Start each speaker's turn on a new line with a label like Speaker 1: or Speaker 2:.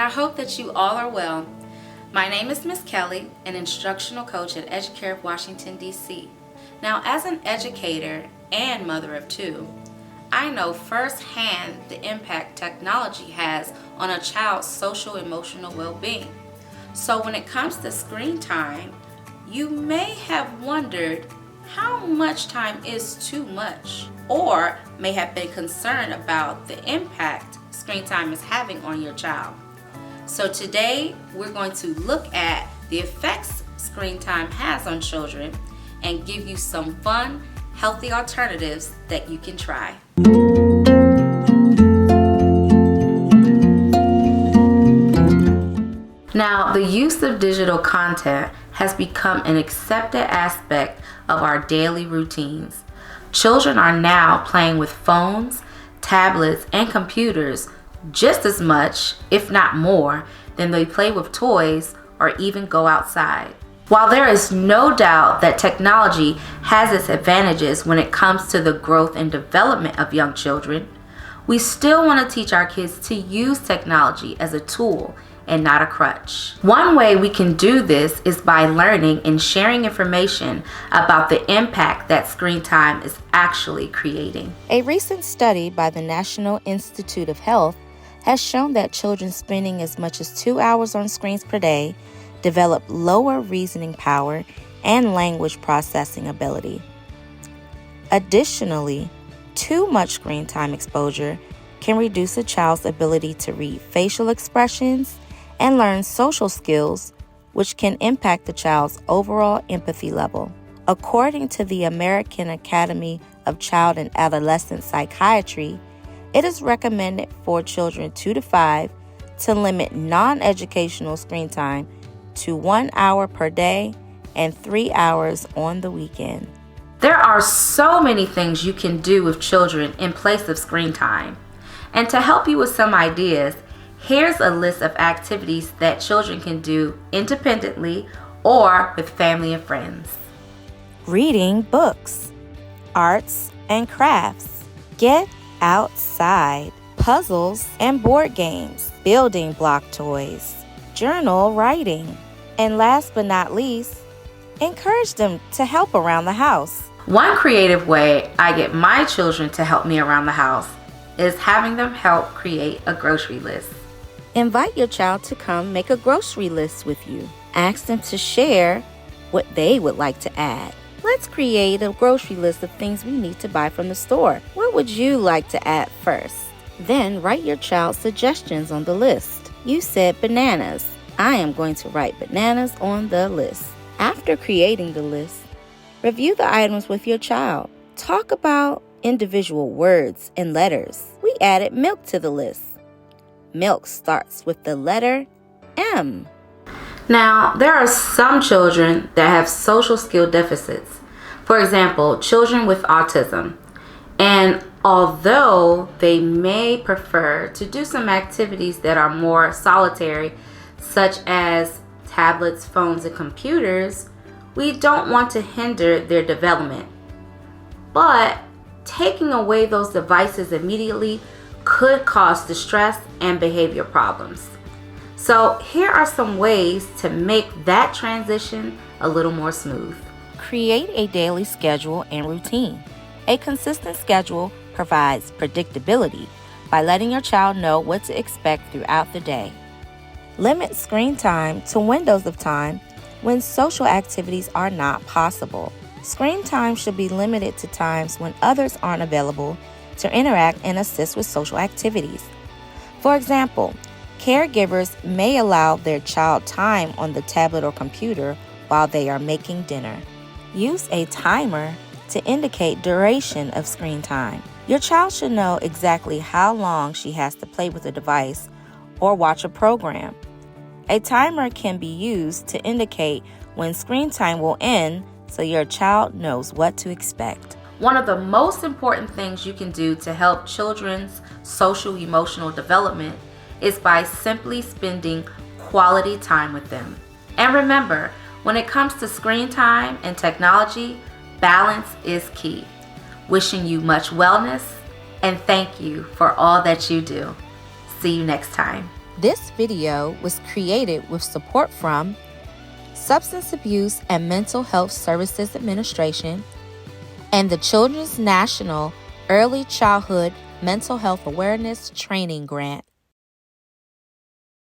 Speaker 1: I hope that you all are well. My name is Miss Kelly, an instructional coach at Educare of Washington, D.C. Now, as an educator and mother of two, I know firsthand the impact technology has on a child's social emotional well-being. So when it comes to screen time, you may have wondered how much time is too much, or may have been concerned about the impact screen time is having on your child. So today we're going to look at the effects screen time has on children and give you some fun, healthy alternatives that you can try. Now, the use of digital content has become an accepted aspect of our daily routines. Children are now playing with phones, tablets, and computers just as much, if not more, than they play with toys or even go outside. While there is no doubt that technology has its advantages when it comes to the growth and development of young children, we still want to teach our kids to use technology as a tool and not a crutch. One way we can do this is by learning and sharing information about the impact that screen time is actually creating.
Speaker 2: A recent study by the National Institute of Health has shown that children spending as much as 2 hours on screens per day develop lower reasoning power and language processing ability. Additionally, too much screen time exposure can reduce a child's ability to read facial expressions and learn social skills, which can impact the child's overall empathy level. According to the American Academy of Child and Adolescent Psychiatry, it is recommended for children 2 to 5 to limit non-educational screen time to 1 hour per day and 3 hours on the weekend.
Speaker 1: There are so many things you can do with children in place of screen time. And to help you with some ideas, here's a list of activities that children can do independently or with family and friends.
Speaker 2: Reading books, arts and crafts, get outside, puzzles and board games, building block toys, journal writing, and last but not least, encourage them to help around the house.
Speaker 1: One creative way I get my children to help me around the house is having them help create a grocery list.
Speaker 2: Invite your child to come make a grocery list with you. Ask them to share what they would like to add. Let's create a grocery list of things we need to buy from the store. What would you like to add first? Then write your child's suggestions on the list. You said bananas. I am going to write bananas on the list. After creating the list, review the items with your child. Talk about individual words and letters. We added milk to the list. Milk starts with the letter M.
Speaker 1: Now, there are some children that have social skill deficits. For example, children with autism. And although they may prefer to do some activities that are more solitary, such as tablets, phones, and computers, we don't want to hinder their development. But taking away those devices immediately could cause distress and behavior problems. So here are some ways to make that transition a little more smooth.
Speaker 2: Create a daily schedule and routine. A consistent schedule provides predictability by letting your child know what to expect throughout the day. Limit screen time to windows of time when social activities are not possible. Screen time should be limited to times when others aren't available to interact and assist with social activities. For example, caregivers may allow their child time on the tablet or computer while they are making dinner. Use a timer to indicate duration of screen time. Your child should know exactly how long she has to play with the device or watch a program. A timer can be used to indicate when screen time will end so your child knows what to expect.
Speaker 1: One of the most important things you can do to help children's social emotional development is by simply spending quality time with them. And remember, when it comes to screen time and technology, balance is key. Wishing you much wellness and thank you for all that you do. See you next time.
Speaker 2: This video was created with support from Substance Abuse and Mental Health Services Administration and the Children's National Early Childhood Mental Health Awareness Training Grant.